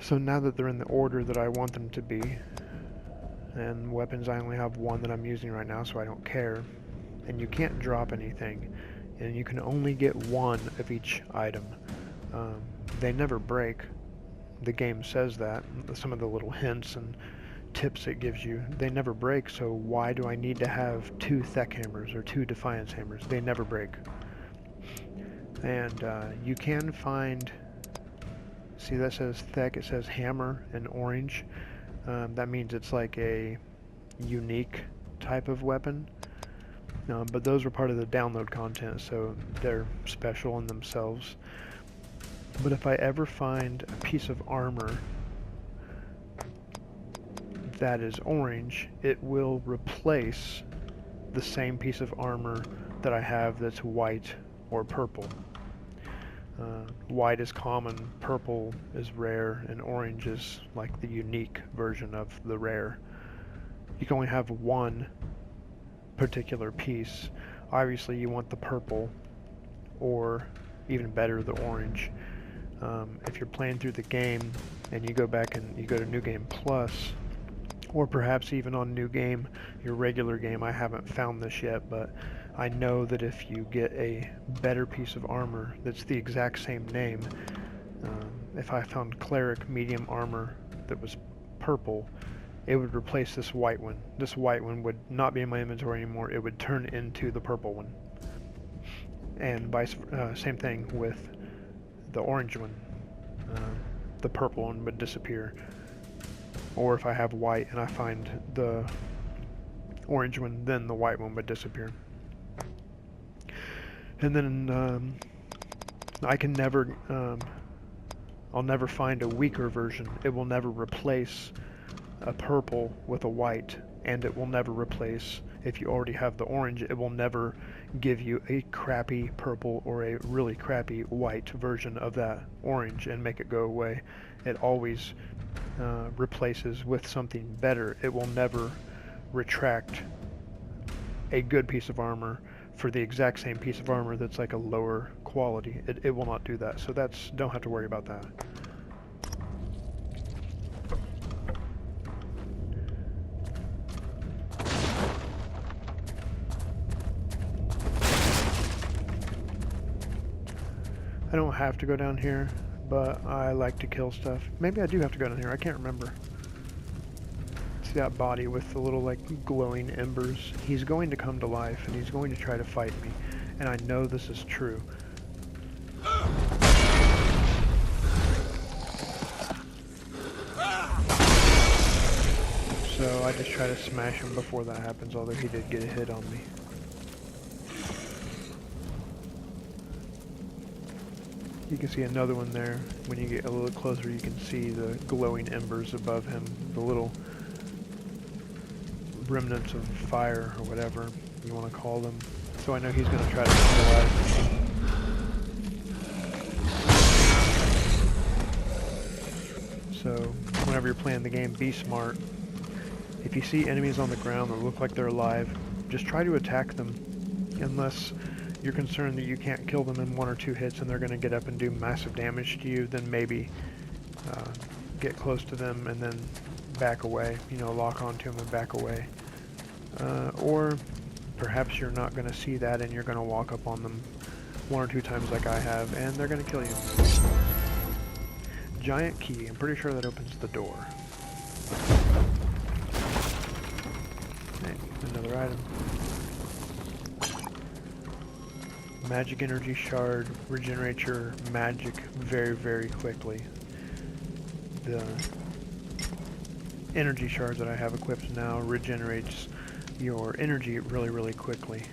So now that they're in the order that I want them to be, and weapons, I only have one that I'm using right now, so I don't care. And you can't drop anything, and you can only get one of each item. They never break. The game says that. Some of the little hints and tips it gives you, they never break, so why do I need to have 2 Thek hammers or 2 Defiance hammers? They never break. And you can find, see that says Thek, it says hammer in orange. That means it's like a unique type of weapon. But those were part of the download content, so they're special in themselves. But if I ever find a piece of armor that is orange, it will replace the same piece of armor that I have that's white or purple. White is common, purple is rare, and orange is like the unique version of the rare. You can only have one particular piece. Obviously you want the purple, or even better, the orange. If you're playing through the game and you go back and you go to New Game Plus, or perhaps even on New Game, your regular game, I haven't found this yet, but I know that if you get a better piece of armor that's the exact same name, if I found Cleric medium armor that was purple, it would replace this white one. This white one would not be in my inventory anymore, it would turn into the purple one. And same thing with the orange one. The purple one would disappear. Or if I have white and I find the orange one, then the white one would disappear. And then I can never, I'll never find a weaker version. It will never replace a purple with a white, and it will never replace, if you already have the orange, it will never give you a crappy purple or a really crappy white version of that orange and make it go away. It always replaces with something better. It will never retract a good piece of armor for the exact same piece of armor that's like a lower quality. It will not do that, so don't have to worry about that. I don't have to go down here, but I like to kill stuff. Maybe I do have to go down here, I can't remember. See that body with the little like glowing embers? He's going to come to life and he's going to try to fight me. And I know this is true. So I just try to smash him before that happens, although he did get a hit on me. You can see another one there. When you get a little closer, you can see the glowing embers above him, the little remnants of fire or whatever you want to call them. So I know he's going to try to come alive. So whenever you're playing the game, be smart. If you see enemies on the ground that look like they're alive, just try to attack them, unless you're concerned that you can't kill them in 1 or 2 hits and they're going to get up and do massive damage to you. Then maybe get close to them and then back away, lock onto them and back away. Or perhaps you're not going to see that and you're going to walk up on them 1 or 2 times like I have, and they're going to kill you. Giant key, I'm pretty sure that opens the door. Okay, another item. Magic energy shard regenerates your magic very, very quickly. The energy shards that I have equipped now regenerates your energy really, really quickly.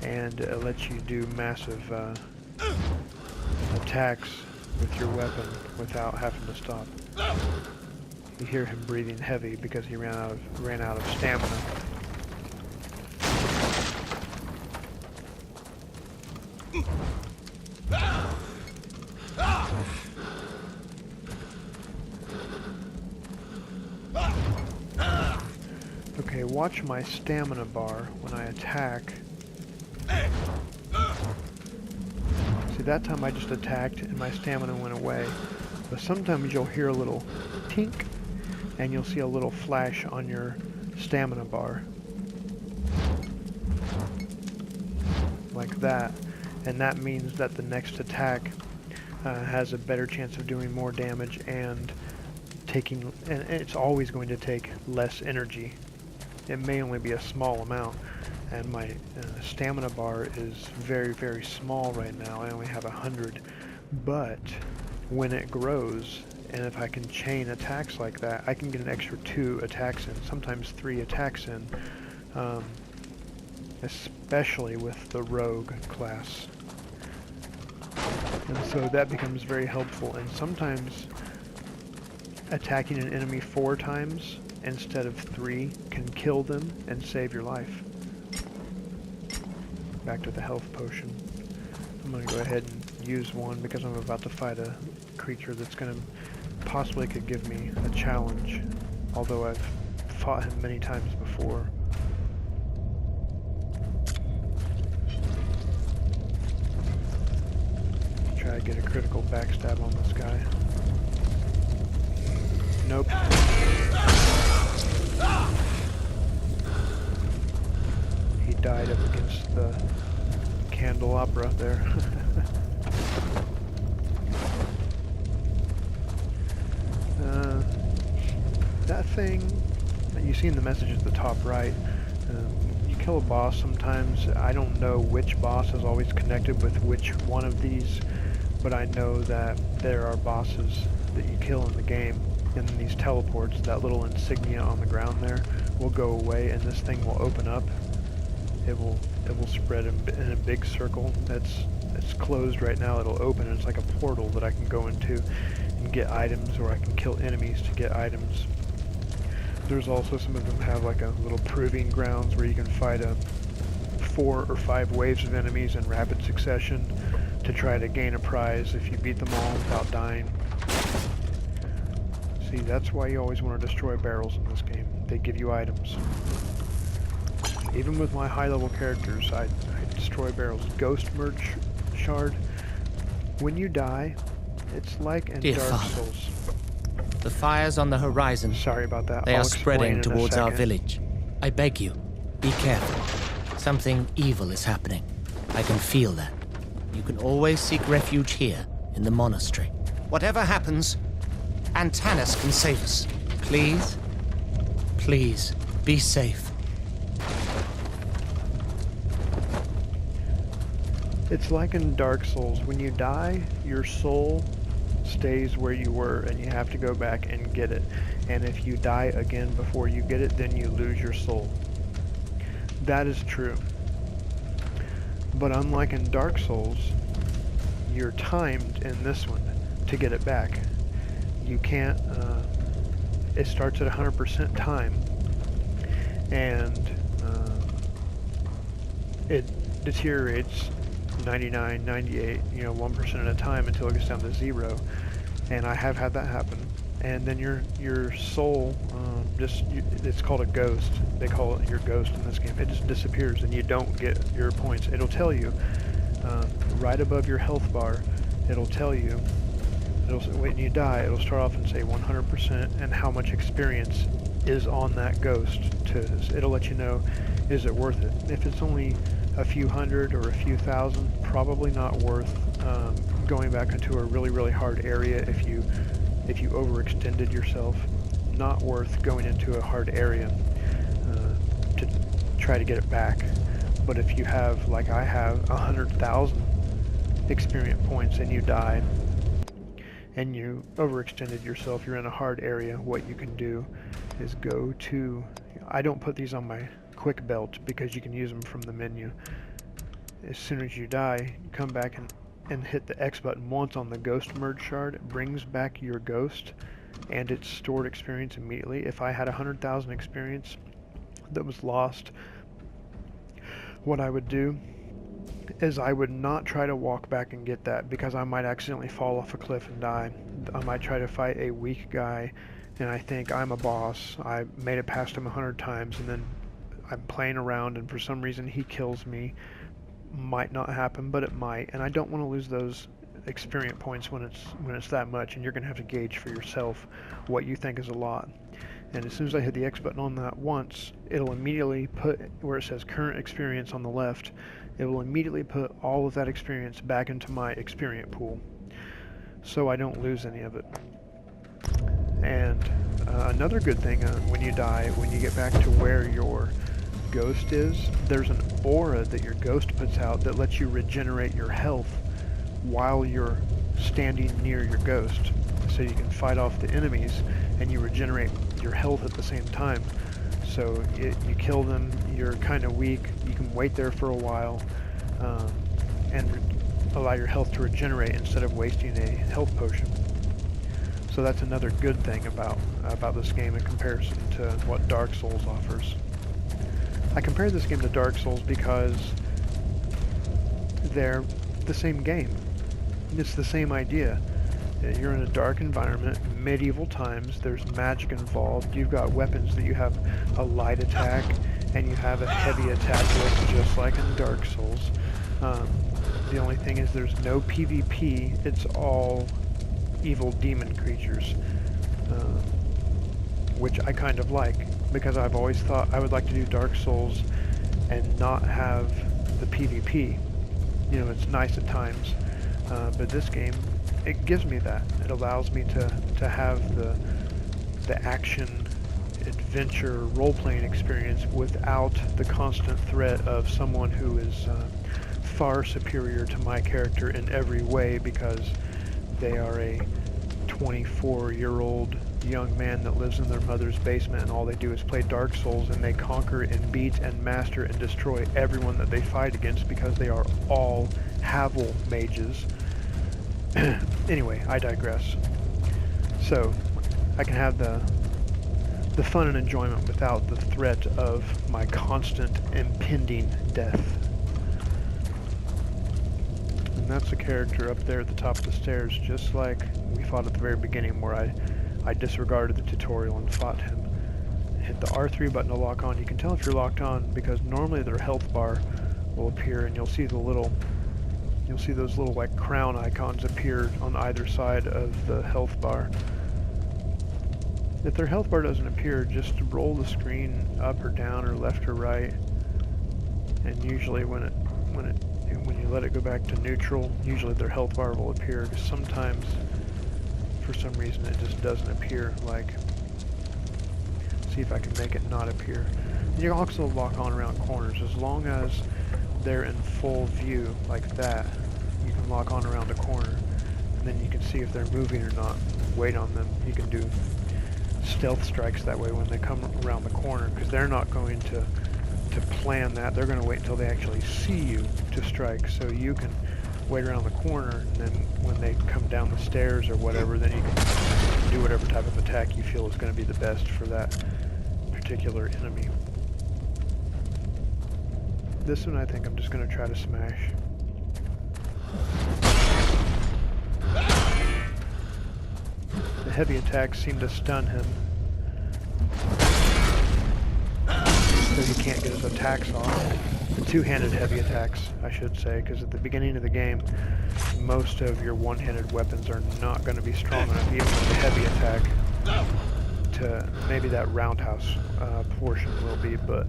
And it lets you do massive attacks with your weapon without having to stop. You hear him breathing heavy because he ran out of stamina. Okay, watch my stamina bar when I attack. See, that time I just attacked and my stamina went away. But sometimes you'll hear a little tink, and you'll see a little flash on your stamina bar. Like that. And that means that the next attack has a better chance of doing more damage and it's always going to take less energy. It may only be a small amount, and my stamina bar is very, very small right now. I only have 100, but when it grows, and if I can chain attacks like that, I can get an extra 2 attacks in, sometimes 3 attacks in, especially with the rogue class. And so that becomes very helpful, and sometimes attacking an enemy 4 times instead of 3 can kill them and save your life. Back to the health potion. I'm going to go ahead and use one because I'm about to fight a creature that's going to possibly could give me a challenge, although I've fought him many times before. Try to get a critical backstab on this guy. Nope. He died up against the candelabra there. That thing, you see in the message at the top right, you kill a boss sometimes. I don't know which boss is always connected with which one of these, but I know that there are bosses that you kill in the game, and then these teleports, that little insignia on the ground there, will go away, and this thing will open up. It will spread in a big circle. It's closed right now. It'll open, and it's like a portal that I can go into and get items, or I can kill enemies to get items. There's also, some of them have like a little proving grounds where you can fight 4 or 5 waves of enemies in rapid succession to try to gain a prize if you beat them all without dying. See, that's why you always want to destroy barrels in this game. They give you items. Even with my high-level characters, I destroy barrels. Ghost Merge Shard. When you die, it's like in Dear Dark Father, Souls. the fires on the horizon, Sorry about that. they I'll are spreading explain in a towards our second. village. I beg you, be careful. Something evil is happening. I can feel that. You can always seek refuge here, in the monastery. Whatever happens, Antanas can save us. Please, please, be safe. It's like in Dark Souls. When you die, your soul stays where you were, and you have to go back and get it. And if you die again before you get it, then you lose your soul. That is true. But unlike in Dark Souls, you're timed in this one to get it back. You can't, it starts at 100% time, and it deteriorates 99, 98, 1% at a time until it gets down to 0. And I have had that happen. And then your soul, it's called a ghost. They call it your ghost in this game. It just disappears and you don't get your points. It'll tell you, right above your health bar, it'll tell you, when you die, it'll start off and say 100% and how much experience is on that ghost. It'll let you know, is it worth it? If it's only a few hundred or a few thousand, probably not worth going back into a really, really hard area if you overextended yourself. Not worth going into a hard area to try to get it back. But if you have, like I have, 100,000 experience points and you die and you overextended yourself, you're in a hard area, what you can do is go to, I don't put these on my quick belt because you can use them from the menu. As soon as you die, you come back and hit the X button once on the Ghost Merge Shard. It brings back your ghost and it's stored experience immediately. If I had 100,000 experience that was lost, what I would do is I would not try to walk back and get that because I might accidentally fall off a cliff and die. I might try to fight a weak guy and I think I'm a boss. I made it past him 100 times and then I'm playing around and for some reason he kills me. Might not happen, but it might, and I don't want to lose those experience points when it's that much, and you're gonna have to gauge for yourself what you think is a lot. And as soon as I hit the X button on that once, it'll immediately put where it says current experience on the left. It will immediately put all of that experience back into my experience pool, so I don't lose any of it. And another good thing when you die, when you get back to where your ghost is, there's an aura that your ghost puts out that lets you regenerate your health while you're standing near your ghost. So you can fight off the enemies and you regenerate your health at the same time. So you kill them, you're kind of weak, you can wait there for a while and allow your health to regenerate instead of wasting a health potion. So that's another good thing about this game in comparison to what Dark Souls offers. I compare this game to Dark Souls because they're the same game. It's the same idea. You're in a dark environment, medieval times, there's magic involved, you've got weapons that you have a light attack, and you have a heavy attack list just like in Dark Souls. The only thing is there's no PvP, it's all evil demon creatures, which I kind of like, because I've always thought I would like to do Dark Souls and not have the PvP. You know, it's nice at times, but this game, it gives me that. It allows me to have the action, adventure, role-playing experience without the constant threat of someone who is far superior to my character in every way because they are a 24-year-old young man that lives in their mother's basement and all they do is play Dark Souls and they conquer and beat and master and destroy everyone that they fight against because they are all Havel mages. Anyway, I digress. So, I can have the fun and enjoyment without the threat of my constant impending death. And that's a character up there at the top of the stairs, just like we fought at the very beginning where I disregarded the tutorial and fought him. Hit the R3 button to lock on. You can tell if you're locked on because normally their health bar will appear and you'll see those little like crown icons appear on either side of the health bar. If their health bar doesn't appear, just roll the screen up or down or left or right, and usually when you let it go back to neutral, usually their health bar will appear. Because sometimes, for some reason, it just doesn't appear. Like, see if I can make it not appear. You can also lock on around corners as long as they're in full view like that. You can lock on around a corner, and then you can see if they're moving or not. Wait on them. You can do stealth strikes that way when they come around the corner, because they're not going to plan that. They're going to wait until they actually see you to strike. So you can wait around the corner, and then when they come down the stairs or whatever, then you can do whatever type of attack you feel is going to be the best for that particular enemy. This one I think I'm just going to try to smash. The heavy attacks seem to stun him, so he can't get his attacks off. The two-handed heavy attacks, I should say, because at the beginning of the game, most of your one-handed weapons are not going to be strong enough, even with the heavy attack, to maybe that roundhouse portion will be, but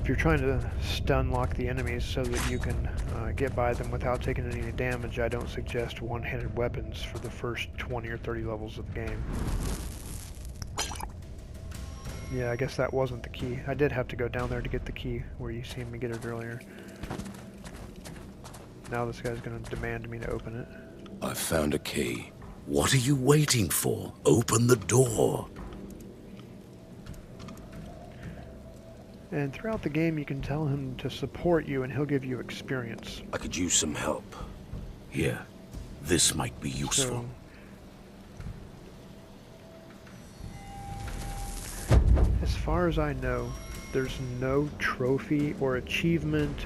if you're trying to stun lock the enemies so that you can get by them without taking any damage, I don't suggest one-handed weapons for the first 20 or 30 levels of the game. Yeah, I guess that wasn't the key. I did have to go down there to get the key where you seen me get it earlier. Now this guy's gonna demand me to open it. I found a key. What are you waiting for? Open the door. And throughout the game you can tell him to support you and he'll give you experience. I could use some help. Here, this might be useful. As far as I know, there's no trophy or achievement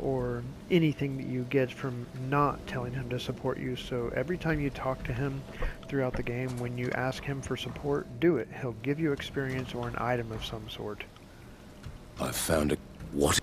or anything that you get from not telling him to support you. So every time you talk to him throughout the game, when you ask him for support, do it. He'll give you experience or an item of some sort. I found a... What?